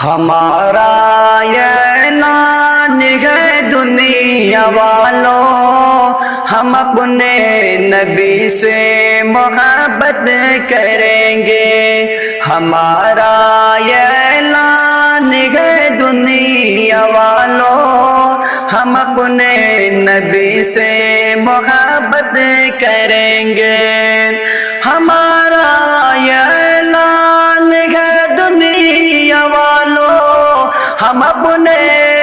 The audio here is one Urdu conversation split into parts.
ہمارا یہ اعلان ہے دنیا والوں، ہم اپنے نبی سے محبت کریں گے۔ ہمارا یہ اعلان ہے دنیا والوں، ہم اپنے نبی سے محبت کریں گے۔ ہمارا یہ اعلان ہے دنیا والوں، ہم اپنے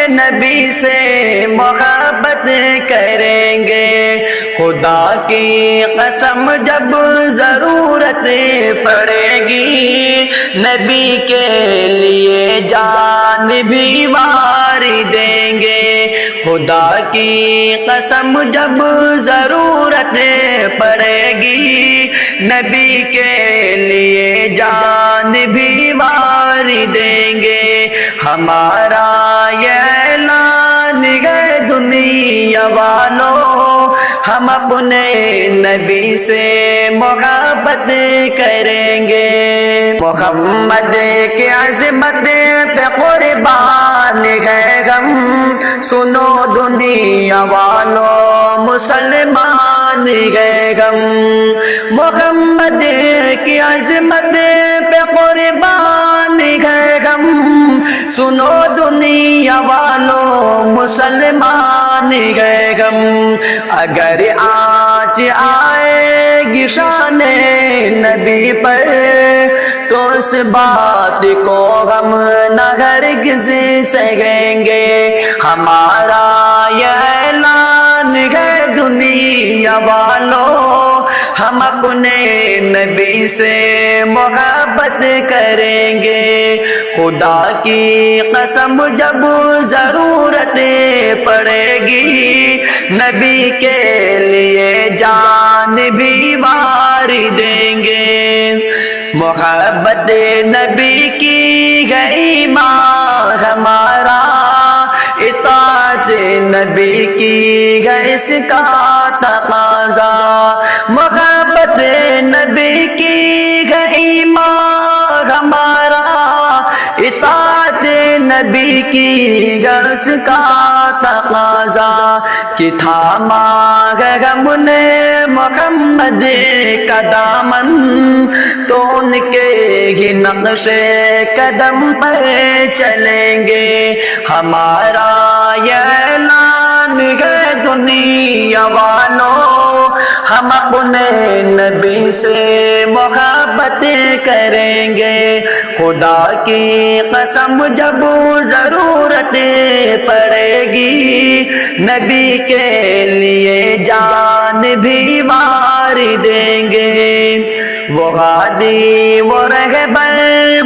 نبی سے محبت کریں گے۔ خدا کی قسم جب ضرورت پڑے گی، نبی کے لیے جان بھی وار دیں گے۔ خدا کی قسم جب ضرورت پڑے گی، نبی کے لیے جان بھی وار دیں گے۔ ہمارا یہ اعلان ہے دنیا والوں، ہم اپنے نبی سے محبت کریں گے۔ محمد کی عظمت پہ قربان ہے غم، سنو دنیا والوں مسلمان ہے غم۔ محمد کی عظمت پہ قربان ہے غم، سنو دنیا والوں مسلمان ہے غم۔ اگر آج آئے گی شان نبی پر، تو اس بات کو ہم نہ ہرگز سہیں گے۔ ہمارا یہ اعلان ہے دنیا والوں، ہم اپنے نبی سے محبت کریں گے۔ خدا کی قسم جب ضرورت پڑے گی، نبی کے لیے جان بھی وار دیں گے۔ محبت نبی کی گئی ماں ہمارا، اطاعت نبی کی ہے اس کا تقاضا۔ محبت نبی کی گئی ماں ہمارا، اطاعت نبی کی ہے اس کا تقاضا۔ کہ تھاما ہے ہم نے محمد کا دامن، تو ان کے ہی نقش قدم پر چلیں گے۔ ہمارا یہ اعلان ہے دنیا والوں، ہم اپنے نبی سے محبت کریں گے۔ خدا کی قسم جب ضرورت پڑے گی، نبی کے لیے جان بھی وار دیں گے۔ وہ ہادی وہ رہبر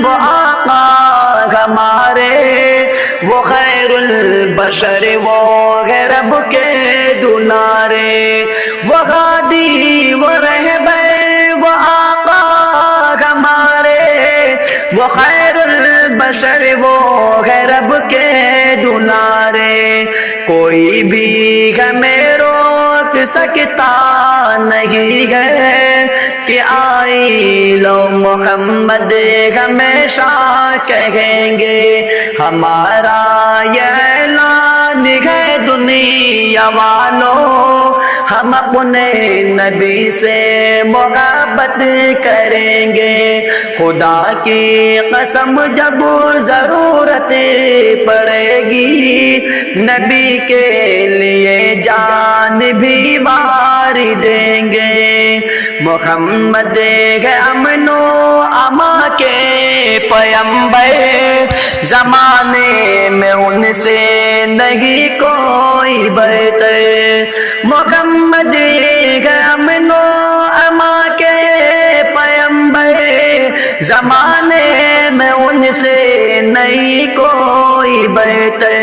وہ آقا ہمارے، وہ خیر البشر وہ ہے رب کے دلارے۔ وہ ہادی وہ رہبر وہ آقا ہمارے، وہ خیر البشر وہ ہے رب کے دلارے۔ کوئی بھی ہمیں روک سکتا نہیں ہے، کہ آئی لو محمد ہمیشہ کہیں گے۔ ہمارا یہ اعلان ہے دنیا والوں، ہم اپنے نبی سے محبت کریں گے۔ خدا کی قسم جب ضرورت پڑے گی، نبی کے لیے جان بھی وار دیں گے۔ محمد ہے امن و اما کے پیمبر، زمانے میں ان سے نہیں کوئی بہتر۔ محمد ہے امن و اما کے پیمبر، زمانے میں ان سے نہیں کوئی بہتر۔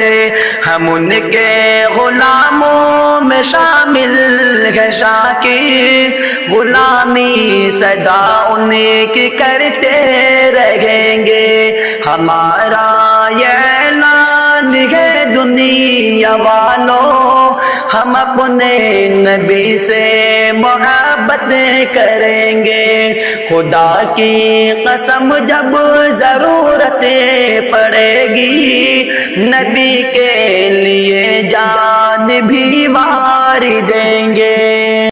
ہم ان کے غلاموں میں شامل ہے شاکر، غلامی سدا ان کی کرتے رہیں گے۔ ہمارا یہ اعلان ہے دنیا والوں، ہم اپنے نبی سے محبت کریں گے. خدا کی قسم جب ضرورت پڑے گی نبی کے لیے جان بھی وار دیں گے.